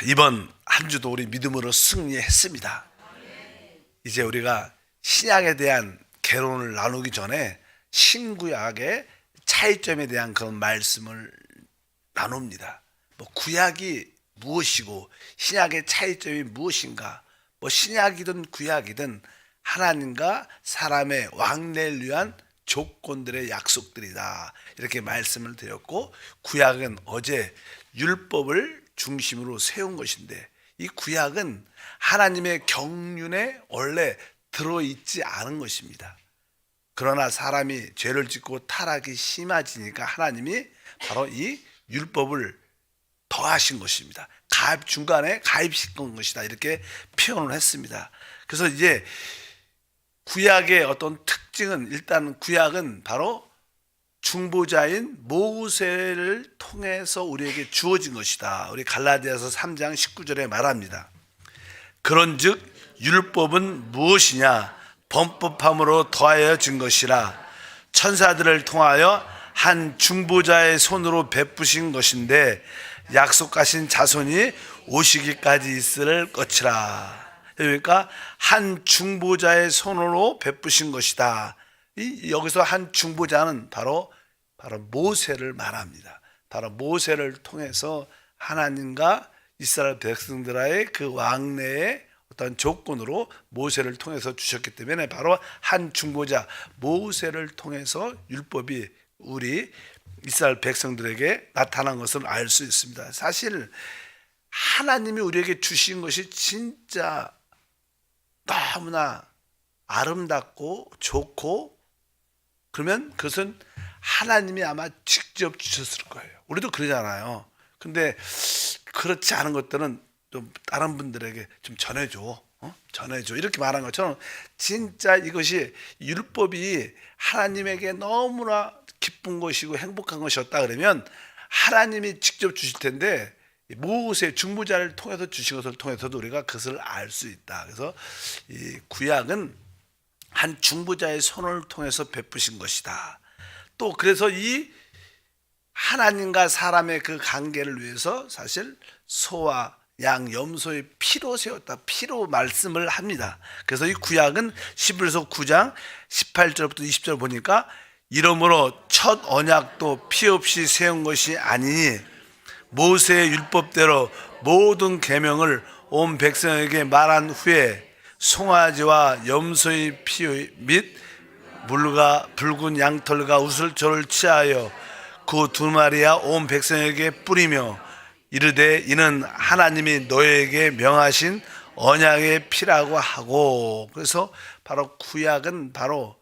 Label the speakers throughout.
Speaker 1: 이번 한 주도 우리 믿음으로 승리했습니다. 이제 우리가 신약에 대한 개론을 나누기 전에 신구약의 차이점에 대한 그런 말씀을 나눕니다. 구약이 무엇이고 신약의 차이점이 무엇인가? 신약이든 구약이든 하나님과 사람의 왕래를 위한 조건들의 약속들이다, 이렇게 말씀을 드렸고, 구약은 어제 율법을 중심으로 세운 것인데, 이 구약은 하나님의 경륜에 원래 들어있지 않은 것입니다. 그러나 사람이 죄를 짓고 타락이 심해지니까 하나님이 바로 이 율법을 더하신 것입니다. 중간에 가입시킨 것이다, 이렇게 표현을 했습니다. 그래서 이제 구약의 어떤 특징은, 일단 구약은 바로 중보자인 모세를 통해서 우리에게 주어진 것이다. 우리 갈라디아서 3장 19절에 말합니다. 그런즉 율법은 무엇이냐? 범법함으로 더하여 진 것이라. 천사들을 통하여 한 중보자의 손으로 베푸신 것인데 약속하신 자손이 오시기까지 있을 것이라. 그러니까 한 중보자의 손으로 베푸신 것이다. 여기서 한 중보자는 바로 모세를 말합니다. 바로 모세를 통해서 하나님과 이스라엘 백성들의 그 왕래의 어떤 조건으로 모세를 통해서 주셨기 때문에 바로 한 중보자 모세를 통해서 율법이 우리 이스라엘 백성들에게 나타난 것을 알 수 있습니다. 사실 하나님이 우리에게 주신 것이 진짜 너무나 아름답고 좋고, 그러면 그것은 하나님이 아마 직접 주셨을 거예요. 우리도 그러잖아요. 근데 그렇지 않은 것들은 좀 다른 분들에게 좀 전해줘, 전해줘, 이렇게 말한 것처럼 진짜 이것이 율법이 하나님에게 너무나 기쁜 것이고 행복한 것이었다 그러면 하나님이 직접 주실 텐데, 모세 중보자를 통해서 주신 것을 통해서도 우리가 그것을 알 수 있다. 그래서 이 구약은 한 중보자의 손을 통해서 베푸신 것이다. 또 그래서 이 하나님과 사람의 그 관계를 위해서 사실 소와 양, 염소의 피로 세웠다, 피로 말씀을 합니다. 그래서 이 구약은 히브리서 9장 18절부터 20절 보니까 이러므로 첫 언약도 피 없이 세운 것이 아니니 모세의 율법대로 모든 계명을 온 백성에게 말한 후에 송아지와 염소의 피 및 물과 붉은 양털과 우슬초를 취하여 그 두 마리야 온 백성에게 뿌리며 이르되 이는 하나님이 너에게 명하신 언약의 피라고 하고. 그래서 바로 구약은 바로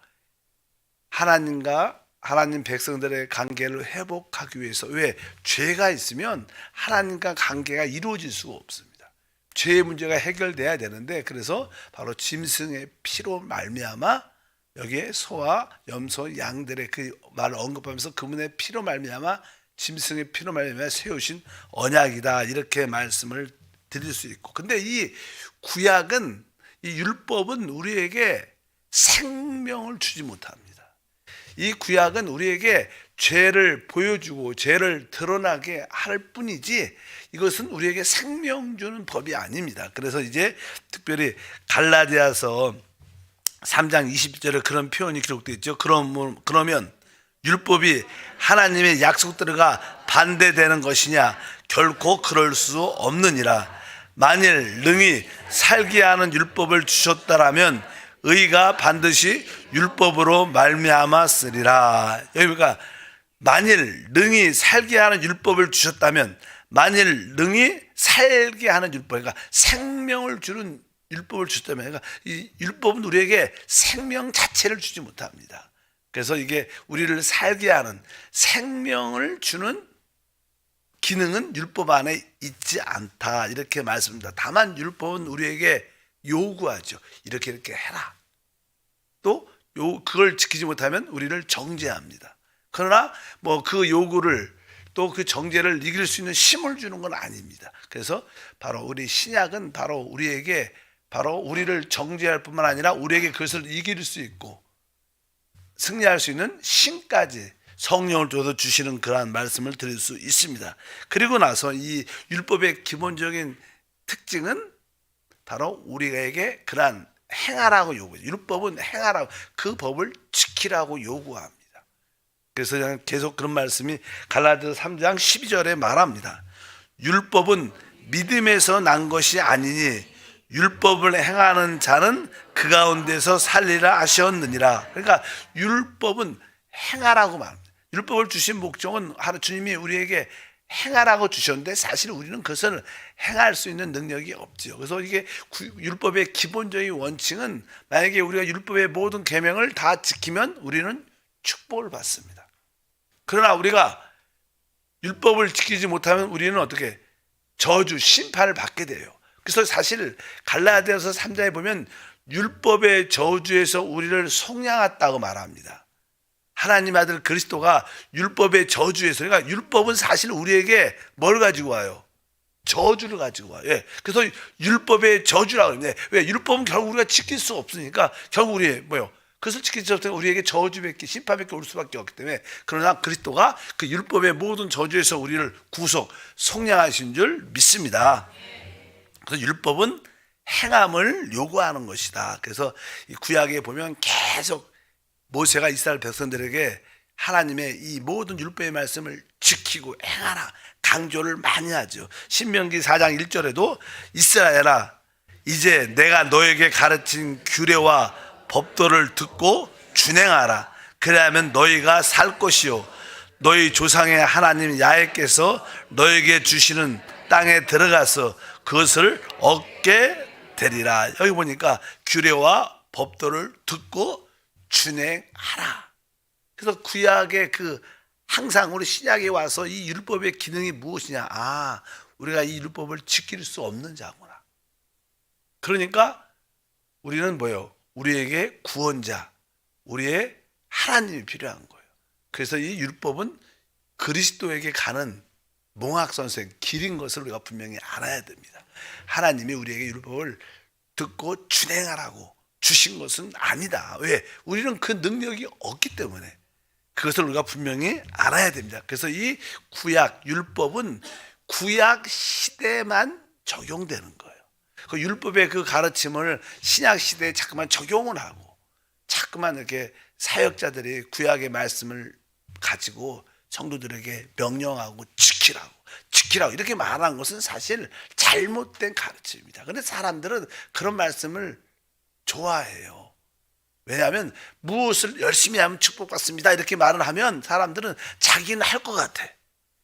Speaker 1: 하나님과 하나님 백성들의 관계를 회복하기 위해서, 왜? 죄가 있으면 하나님과 관계가 이루어질 수가 없습니다. 죄의 문제가 해결돼야 되는데, 그래서 바로 짐승의 피로 말미암아, 여기에 소와 염소, 양들의 그 말을 언급하면서 그분의 피로 말미암아, 짐승의 피로 말미암아 세우신 언약이다, 이렇게 말씀을 드릴 수 있고. 근데 이 구약은, 이 율법은 우리에게 생명을 주지 못합니다. 이 구약은 우리에게 죄를 보여주고 죄를 드러나게 할 뿐이지 이것은 우리에게 생명 주는 법이 아닙니다. 그래서 이제 특별히 갈라디아서 3장 20절에 그런 표현이 기록되어 있죠. 그러면 율법이 하나님의 약속들과 반대되는 것이냐? 결코 그럴 수 없느니라. 만일 능히 살게 하는 율법을 주셨다라면 의가 반드시 율법으로 말미암았으리라. 여기가 만일 능히 살게 하는 율법을 주셨다면, 만일 능히 살게 하는 율법, 그러니까 생명을 주는 율법을 주셨다면, 그러니까 이 율법은 우리에게 생명 자체를 주지 못합니다. 그래서 이게 우리를 살게 하는, 생명을 주는 기능은 율법 안에 있지 않다, 이렇게 말씀합니다. 다만 율법은 우리에게 요구하죠. 이렇게 해라. 또 그걸 지키지 못하면 우리를 정죄합니다. 그러나 그 요구를, 또 그 정죄를 이길 수 있는 힘을 주는 건 아닙니다. 그래서 바로 우리 신약은 바로 우리에게, 바로 우리를 정죄할 뿐만 아니라 우리에게 그것을 이길 수 있고 승리할 수 있는 힘까지 성령을 줘서 주시는 그러한 말씀을 드릴 수 있습니다. 그리고 나서 이 율법의 기본적인 특징은 바로 우리에게 그러한 행하라고 요구해요. 율법은 행하라고, 그 법을 지키라고 요구합니다. 그래서 계속 그런 말씀이 갈라디아서 3장 12절에 말합니다. 율법은 믿음에서 난 것이 아니니 율법을 행하는 자는 그 가운데서 살리라 하셨느니라. 그러니까 율법은 행하라고 말합니다. 율법을 주신 목적은 주님이 우리에게 행하라고 주셨는데 사실 우리는 그것을 행할 수 있는 능력이 없지요. 그래서 이게 율법의 기본적인 원칙은 만약에 우리가 율법의 모든 계명을 다 지키면 우리는 축복을 받습니다. 그러나 우리가 율법을 지키지 못하면 우리는 어떻게 저주, 심판을 받게 돼요. 그래서 사실 갈라디아서 3장에 보면 율법의 저주에서 우리를 속량했다고 말합니다. 하나님 아들 그리스도가 율법의 저주에서, 그러니까 율법은 사실 우리에게 뭘 가지고 와요? 저주를 가지고 와요. 예. 그래서 율법의 저주라고 합니다. 왜? 율법은 결국 우리가 지킬 수 없으니까 결국 우리 뭐요? 그것을 지킬 수 없으니까 우리에게 저주밖에, 심판밖에 올 수밖에 없기 때문에, 그러나 그리스도가 그 율법의 모든 저주에서 우리를 구속, 속량하신 줄 믿습니다. 그래서 율법은 행함을 요구하는 것이다. 그래서 이 구약에 보면 계속 모세가 이스라엘 백성들에게 하나님의 이 모든 율법의 말씀을 지키고 행하라 강조를 많이 하죠. 신명기 4장 1절에도 이스라엘아 이제 내가 너에게 가르친 규례와 법도를 듣고 준행하라. 그래야만 너희가 살 것이요 너희 조상의 하나님 야훼께서 너에게 주시는 땅에 들어가서 그것을 얻게 되리라. 여기 보니까 규례와 법도를 듣고 준행하라. 그래서 구약의 항상 우리 신약에 와서 이 율법의 기능이 무엇이냐? 우리가 이 율법을 지킬 수 없는 자구나. 그러니까 우리는 뭐예요? 우리에게 구원자, 우리의 하나님이 필요한 거예요. 그래서 이 율법은 그리스도에게 가는 몽학선생, 길인 것을 우리가 분명히 알아야 됩니다. 하나님이 우리에게 율법을 듣고 준행하라고 주신 것은 아니다. 왜? 우리는 그 능력이 없기 때문에 그것을 우리가 분명히 알아야 됩니다. 그래서 이 구약 율법은 구약 시대만 적용되는 거예요. 그 율법의 그 가르침을 신약 시대에 자꾸만 적용을 하고 자꾸만 이렇게 사역자들이 구약의 말씀을 가지고 성도들에게 명령하고 지키라고 이렇게 말한 것은 사실 잘못된 가르침입니다. 그런데 사람들은 그런 말씀을 좋아해요. 왜냐하면 무엇을 열심히 하면 축복받습니다 이렇게 말을 하면 사람들은 자기는 할 것 같아,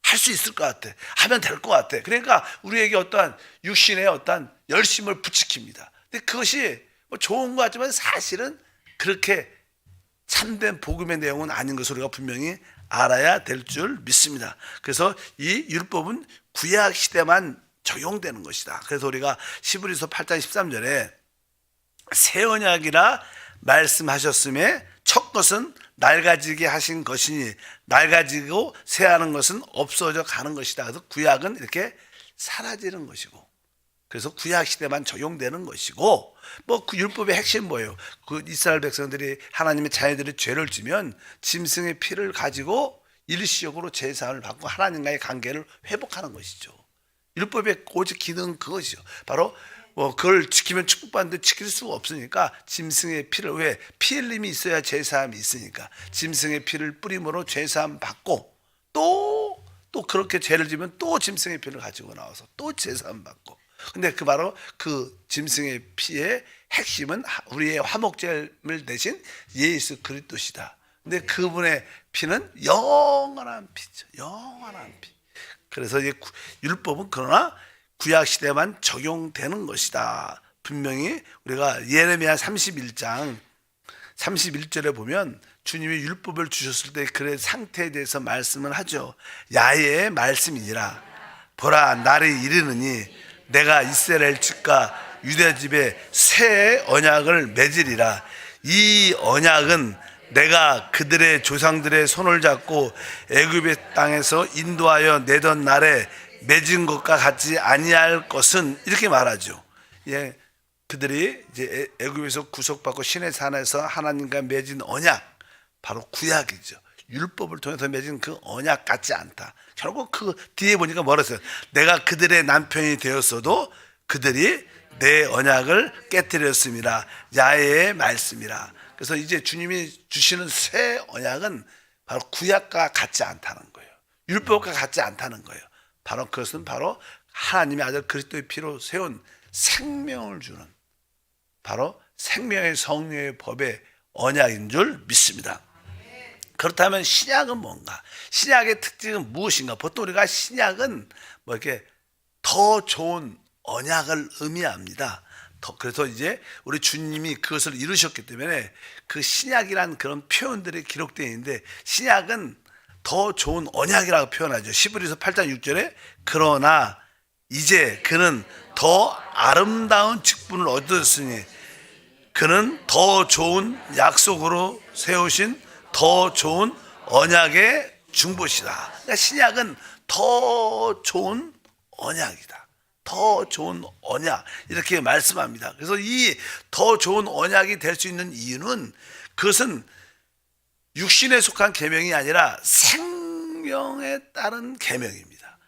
Speaker 1: 할 수 있을 것 같아, 하면 될 것 같아. 그러니까 우리에게 어떠한 육신의 어떠한 열심을 부추깁니다. 근데 그것이 뭐 좋은 것 같지만 사실은 그렇게 참된 복음의 내용은 아닌 것을 우리가 분명히 알아야 될 줄 믿습니다. 그래서 이 율법은 구약 시대만 적용되는 것이다. 그래서 우리가 히브리서 8장 13절에 새 언약이라 말씀하셨음에 첫 것은 낡아지게 하신 것이니 낡아지고 새하는 것은 없어져 가는 것이다. 그래서 구약은 이렇게 사라지는 것이고, 그래서 구약 시대만 적용되는 것이고, 뭐 그 율법의 핵심 뭐예요? 그 이스라엘 백성들이 하나님의 자녀들이 죄를 지면 짐승의 피를 가지고 일시적으로 제사를 받고 하나님과의 관계를 회복하는 것이죠. 율법의 오직 기능은 그것이죠. 바로 그걸 지키면 축복받는데 지킬 수가 없으니까 짐승의 피를, 왜? 피 흘림이 있어야 제사함이 있으니까 짐승의 피를 뿌림으로 제사함 받고 또 그렇게 죄를 지면 또 짐승의 피를 가지고 나와서 또 제사함 받고. 근데 바로 그 짐승의 피의 핵심은 우리의 화목제물 대신 예수 그리스도시다. 근데 그분의 피는 영원한 피죠. 영원한 피. 그래서 이 율법은 그러나 구약 시대만 적용되는 것이다. 분명히 우리가 예레미야 31장 31절에 보면 주님이 율법을 주셨을 때 그의 상태에 대해서 말씀을 하죠. 야훼의 말씀이니라. 보라 날이 이르느니 내가 이스라엘 집과 유다 집에 새 언약을 맺으리라. 이 언약은 내가 그들의 조상들의 손을 잡고 애굽의 땅에서 인도하여 내던 날에 맺은 것과 같지 아니할 것은, 이렇게 말하죠. 예, 그들이 이제 애굽에서 구속받고 신의 산에서 하나님과 맺은 언약, 바로 구약이죠. 율법을 통해서 맺은 그 언약 같지 않다. 결국 그 뒤에 보니까 뭐라 했어요? 내가 그들의 남편이 되었어도 그들이 내 언약을 깨뜨렸습니다. 야훼의 말씀이라. 그래서 이제 주님이 주시는 새 언약은 바로 구약과 같지 않다는 거예요. 율법과 같지 않다는 거예요. 바로 그것은 바로 하나님의 아들 그리스도의 피로 세운 생명을 주는 바로 생명의 성령의 법의 언약인 줄 믿습니다. 그렇다면 신약은 뭔가? 신약의 특징은 무엇인가? 보통 우리가 신약은 뭐 이렇게 더 좋은 언약을 의미합니다. 그래서 이제 우리 주님이 그것을 이루셨기 때문에 그 신약이란 그런 표현들이 기록되어 있는데, 신약은 더 좋은 언약이라고 표현하죠. 히브리서 8장 6절에 그러나 이제 그는 더 아름다운 직분을 얻었으니 그는 더 좋은 약속으로 세우신 더 좋은 언약의 중보시다. 그러니까 신약은 더 좋은 언약이다. 더 좋은 언약, 이렇게 말씀합니다. 그래서 이 더 좋은 언약이 될 수 있는 이유는 그것은 육신에 속한 계명이 아니라 생명에 따른 계명입니다.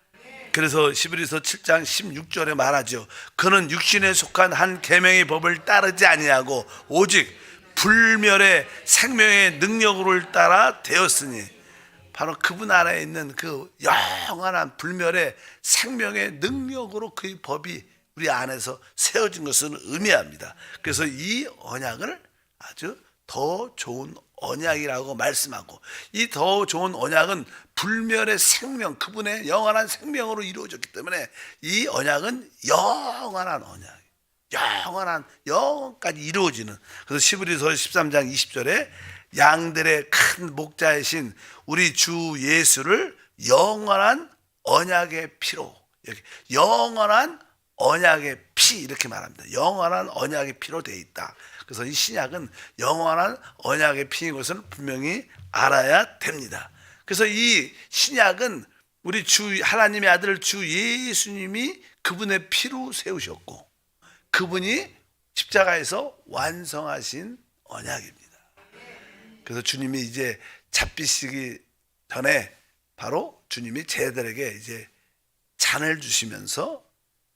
Speaker 1: 그래서 히브리서 7장 16절에 말하죠. 그는 육신에 속한 한 계명의 법을 따르지 아니하고 오직 불멸의 생명의 능력으로 따라 되었으니, 바로 그분 안에 있는 그 영원한 불멸의 생명의 능력으로 그 법이 우리 안에서 세워진 것을 의미합니다. 그래서 이 언약을 아주 더 좋은 언약이라고 말씀하고, 이 더 좋은 언약은 불멸의 생명, 그분의 영원한 생명으로 이루어졌기 때문에 이 언약은 영원한 언약, 영원한 영원까지 이루어지는. 그래서 히브리서 13장 20절에 양들의 큰 목자이신 우리 주 예수를 영원한 언약의 피로, 이렇게 영원한 언약의 피, 이렇게 말합니다. 영원한 언약의 피로 되어 있다. 그래서 이 신약은 영원한 언약의 피인 것을 분명히 알아야 됩니다. 그래서 이 신약은 우리 주 하나님의 아들 주 예수님이 그분의 피로 세우셨고, 그분이 십자가에서 완성하신 언약입니다. 그래서 주님이 이제 잡히시기 전에 바로 주님이 제자들에게 이제 잔을 주시면서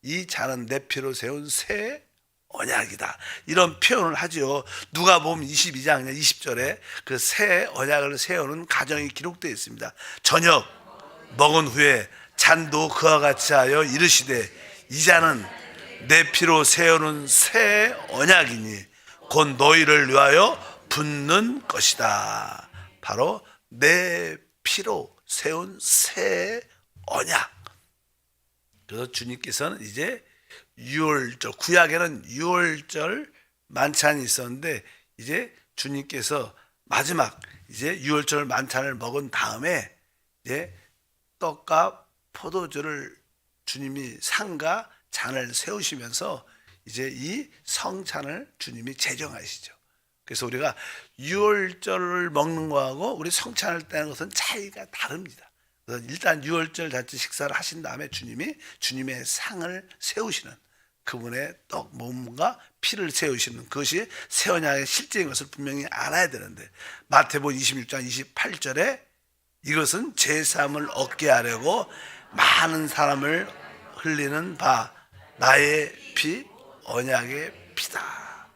Speaker 1: 이 잔은 내 피로 세운 새 언약이다, 이런 표현을 하죠. 누가복음 22장 20절에 그 새 언약을 세우는 과정이 기록되어 있습니다. 저녁 먹은 후에 잔도 그와 같이 하여 이르시되 이 잔은 내 피로 세우는 새 언약이니 곧 너희를 위하여 붓는 것이다. 바로 내 피로 세운 새 언약. 그래서 주님께서는 이제 유월절, 구약에는 유월절 만찬이 있었는데, 이제 주님께서 마지막 이제 유월절 만찬을 먹은 다음에 이제 떡과 포도주를 주님이 상과 잔을 세우시면서 이제 이 성찬을 주님이 제정하시죠. 그래서 우리가 유월절을 먹는 거하고 우리 성찬을 떼는 것은 차이가 다릅니다. 그래서 일단 유월절 자체 식사를 하신 다음에 주님이 주님의 상을 세우시는, 그분의 떡 몸과 피를 세우시는 그것이 새 언약의 실제인 것을 분명히 알아야 되는데, 마태복음 26장 28절에 이것은 제사함을 얻게 하려고 많은 사람을 흘리는 바 나의 피 언약의 피다.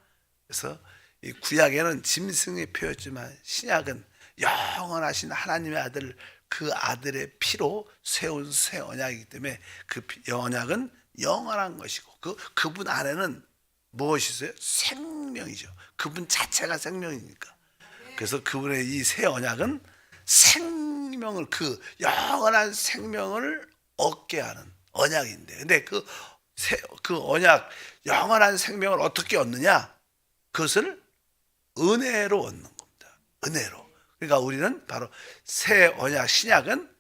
Speaker 1: 그래서 이 구약에는 짐승의 표였지만 신약은 영원하신 하나님의 아들, 그 아들의 피로 세운 새 언약이기 때문에 그 언약은 영원한 것이고, 그분 안에는 무엇이 있어요? 생명이죠. 그분 자체가 생명이니까. 그래서 그분의 이 새 언약은 생명을, 그 영원한 생명을 얻게 하는 언약인데, 근데 그 언약, 영원한 생명을 어떻게 얻느냐? 그것을 은혜로 얻는 겁니다. 은혜로. 그러니까 우리는 바로 새 언약, 신약은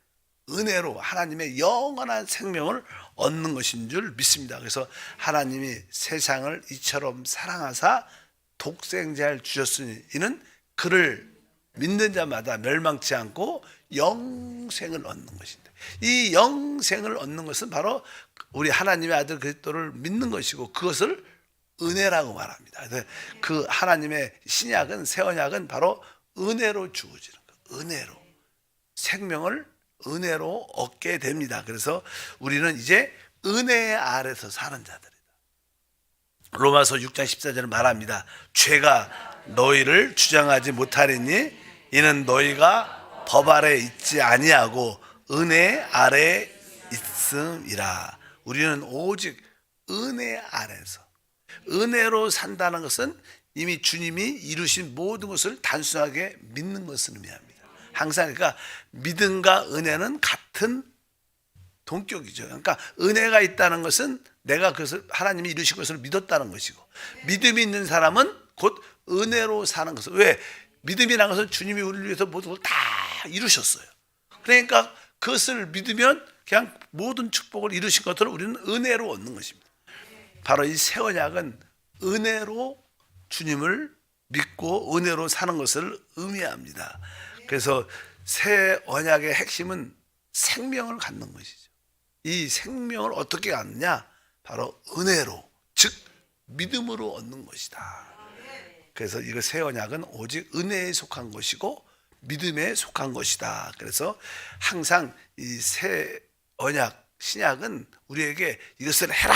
Speaker 1: 은혜로 하나님의 영원한 생명을 얻는 것인 줄 믿습니다. 그래서 하나님이 세상을 이처럼 사랑하사 독생자를 주셨으니 이는 그를 믿는 자마다 멸망치 않고 영생을 얻는 것인데, 이 영생을 얻는 것은 바로 우리 하나님의 아들 그리스도를 믿는 것이고, 그것을 은혜라고 말합니다. 그 하나님의 신약은, 새 언약은 바로 은혜로 주어지는 거예요. 은혜로 생명을 은혜로 얻게 됩니다. 그래서 우리는 이제 은혜 아래서 사는 자들이다. 로마서 6장 14절은 말합니다. 죄가 너희를 주장하지 못하리니 이는 너희가 법 아래 있지 아니하고 은혜 아래 있음이라. 우리는 오직 은혜 아래서, 은혜로 산다는 것은 이미 주님이 이루신 모든 것을 단순하게 믿는 것을 의미합니다. 항상 그러니까 믿음과 은혜는 같은 동격이죠. 그러니까 은혜가 있다는 것은 내가 그것을 하나님이 이루신 것을 믿었다는 것이고, 믿음이 있는 사람은 곧 은혜로 사는 것을. 왜? 믿음이라는 것은 주님이 우리를 위해서 모든 걸 다 이루셨어요. 그러니까 그것을 믿으면 그냥 모든 축복을 이루신 것들을 우리는 은혜로 얻는 것입니다. 바로 이 새 언약은 은혜로 주님을 믿고 은혜로 사는 것을 의미합니다. 그래서 새 언약의 핵심은 생명을 갖는 것이죠. 이 생명을 어떻게 갖느냐? 바로 은혜로, 즉 믿음으로 얻는 것이다. 그래서 이거 새 언약은 오직 은혜에 속한 것이고 믿음에 속한 것이다. 그래서 항상 이 새 언약, 신약은 우리에게 이것을 해라,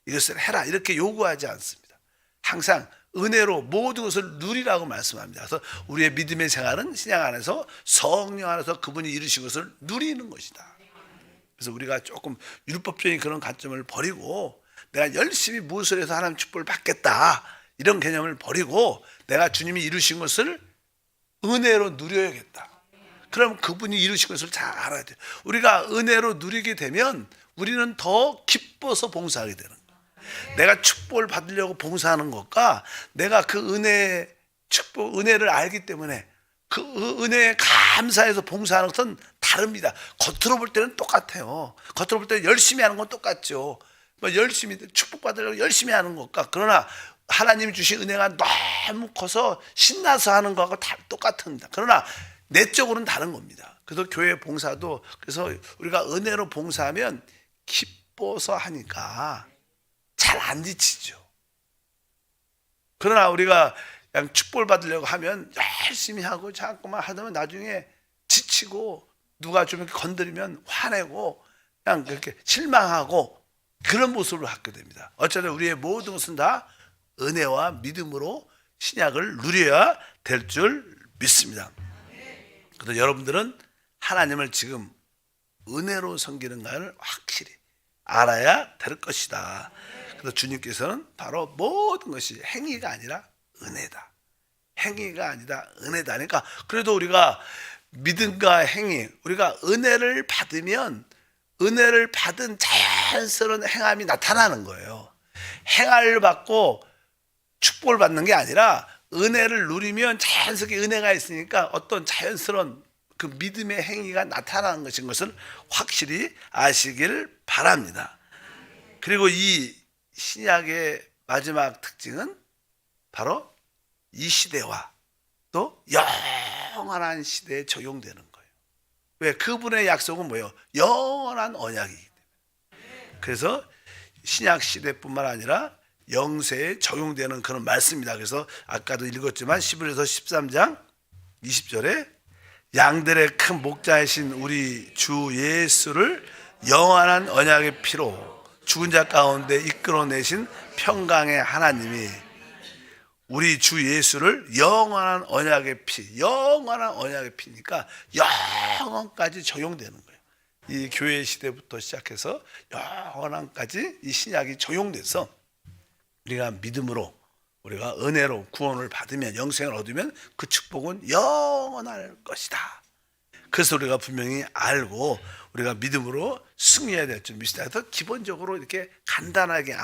Speaker 1: 이것을 해라 이렇게 요구하지 않습니다. 항상 은혜로 모든 것을 누리라고 말씀합니다. 그래서 우리의 믿음의 생활은 신약 안에서 성령 안에서 그분이 이루신 것을 누리는 것이다. 그래서 우리가 조금 율법적인 그런 관점을 버리고 내가 열심히 무엇을 해서 하나님 축복을 받겠다 이런 개념을 버리고 내가 주님이 이루신 것을 은혜로 누려야겠다. 그럼 그분이 이루신 것을 잘 알아야 돼요. 우리가 은혜로 누리게 되면 우리는 더 기뻐서 봉사하게 되는 거예요. 내가 축복을 받으려고 봉사하는 것과 내가 그 은혜의 축복, 은혜를 알기 때문에 그 은혜에 감사해서 봉사하는 것은 다릅니다. 겉으로 볼 때는 똑같아요. 겉으로 볼 때는 열심히 하는 건 똑같죠. 열심히 축복받으려고 열심히 하는 것과 그러나 하나님이 주신 은혜가 너무 커서 신나서 하는 것하고 다 똑같습니다. 그러나 내적으로는 다른 겁니다. 그래서 교회 봉사도 그래서 우리가 은혜로 봉사하면 기뻐서 하니까 잘 안 지치죠. 그러나 우리가 그냥 축복을 받으려고 하면 열심히 하고 자꾸만 하다면 나중에 지치고 누가 좀 이렇게 건드리면 화내고 그냥 그렇게 실망하고 그런 모습을 갖게 됩니다. 어쩌면 우리의 모든 것은 다 은혜와 믿음으로 신약을 누려야 될 줄 믿습니다. 그래서 여러분들은 하나님을 지금 은혜로 섬기는가를 확실히 알아야 될 것이다. 그래서 주님께서는 바로 모든 것이 행위가 아니라 은혜다. 행위가 아니라 은혜다. 그러니까 그래도 우리가 믿음과 행위, 우리가 은혜를 받으면 은혜를 받은 자연스러운 행함이 나타나는 거예요. 행함을 받고 축복을 받는 게 아니라 은혜를 누리면 자연스럽게 은혜가 있으니까 어떤 자연스러운 그 믿음의 행위가 나타나는 것인 것을 확실히 아시길 바랍니다. 그리고 이 신약의 마지막 특징은 바로 이 시대와 또 영원한 시대에 적용되는 거예요. 왜? 그분의 약속은 뭐예요? 영원한 언약이기 때문에. 그래서 신약 시대뿐만 아니라 영세에 적용되는 그런 말씀입니다. 그래서 아까도 읽었지만 11에서 13장 20절에 양들의 큰 목자이신 우리 주 예수를 영원한 언약의 피로 죽은 자 가운데 이끌어내신 평강의 하나님이 우리 주 예수를 영원한 언약의 피, 영원한 언약의 피니까 영원까지 적용되는 거예요. 이 교회 시대부터 시작해서 영원한까지 이 신약이 적용돼서 우리가 믿음으로 우리가 은혜로 구원을 받으면 영생을 얻으면 그 축복은 영원할 것이다. 그래서 우리가 분명히 알고 우리가 믿음으로 승리해야 될 줄 믿습니다. 그래서 기본적으로 이렇게 간단하게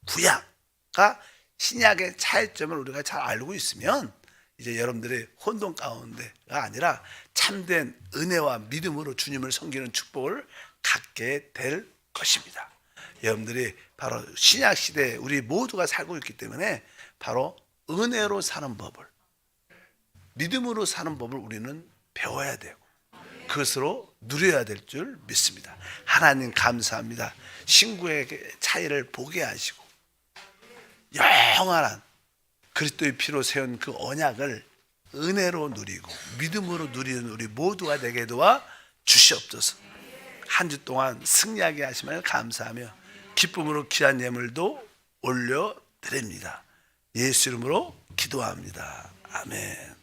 Speaker 1: 구약과 신약의 차이점을 우리가 잘 알고 있으면 이제 여러분들의 혼돈 가운데가 아니라 참된 은혜와 믿음으로 주님을 섬기는 축복을 갖게 될 것입니다. 여러분들이 바로 신약 시대에 우리 모두가 살고 있기 때문에 바로 은혜로 사는 법을, 믿음으로 사는 법을 우리는 배워야 되고 그것으로 누려야 될 줄 믿습니다. 하나님 감사합니다. 신구에게 차이를 보게 하시고 영원한 그리스도의 피로 세운 그 언약을 은혜로 누리고 믿음으로 누리는 우리 모두가 되게 도와 주시옵소서. 한 주 동안 승리하게 하심을 감사하며 기쁨으로 귀한 예물도 올려 드립니다. 예수 이름으로 기도합니다. 아멘.